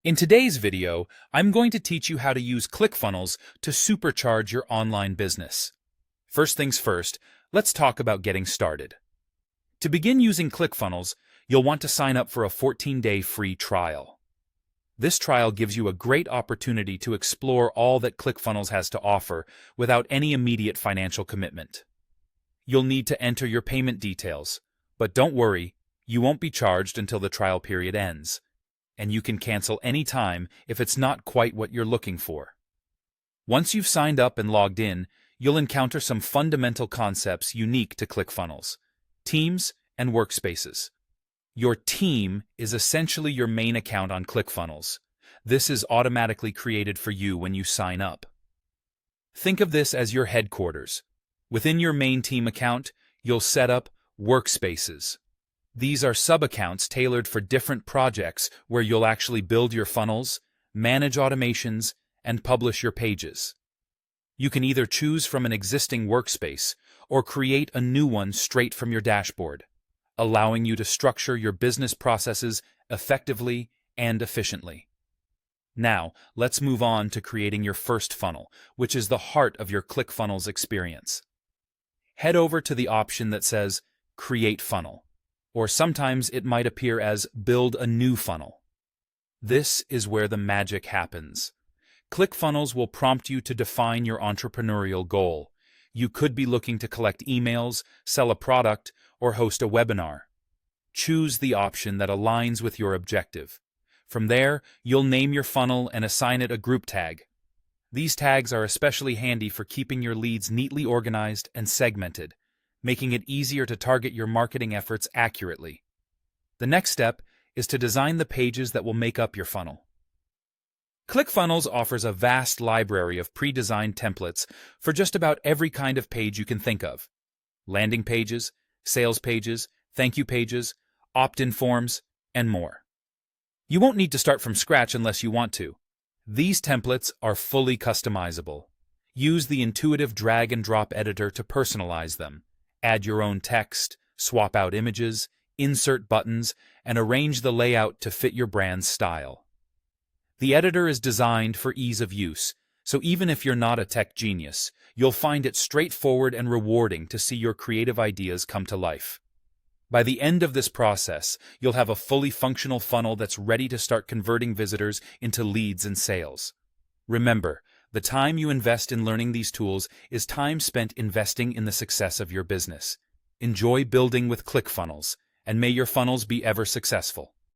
In today's video, I'm going to teach you how to use ClickFunnels to supercharge your online business. First things first, let's talk about getting started. To begin using ClickFunnels, you'll want to sign up for a 14-day free trial. This trial gives you a great opportunity to explore all that ClickFunnels has to offer without any immediate financial commitment. You'll need to enter your payment details, but don't worry, you won't be charged until the trial period ends, and you can cancel any time if it's not quite what you're looking for. Once you've signed up and logged in, you'll encounter some fundamental concepts unique to ClickFunnels: teams and workspaces. Your team is essentially your main account on ClickFunnels. This is automatically created for you when you sign up. Think of this as your headquarters. Within your main team account, you'll set up workspaces. These are sub-accounts tailored for different projects where you'll actually build your funnels, manage automations, and publish your pages. You can either choose from an existing workspace or create a new one straight from your dashboard, allowing you to structure your business processes effectively and efficiently. Now, let's move on to creating your first funnel, which is the heart of your ClickFunnels experience. Head over to the option that says Create Funnel, or sometimes it might appear as Build a New Funnel. This is where the magic happens. ClickFunnels will prompt you to define your entrepreneurial goal. You could be looking to collect emails, sell a product, or host a webinar. Choose the option that aligns with your objective. From there, you'll name your funnel and assign it a group tag. These tags are especially handy for keeping your leads neatly organized and segmented, making it easier to target your marketing efforts accurately. The next step is to design the pages that will make up your funnel. ClickFunnels offers a vast library of pre-designed templates for just about every kind of page you can think of: landing pages, sales pages, thank you pages, opt-in forms, and more. You won't need to start from scratch unless you want to. These templates are fully customizable. Use the intuitive drag-and-drop editor to personalize them. Add your own text, swap out images, insert buttons, and arrange the layout to fit your brand's style. The editor is designed for ease of use, so even if you're not a tech genius, you'll find it straightforward and rewarding to see your creative ideas come to life. By the end of this process, you'll have a fully functional funnel that's ready to start converting visitors into leads and sales. Remember, the time you invest in learning these tools is time spent investing in the success of your business. Enjoy building with ClickFunnels, and may your funnels be ever successful.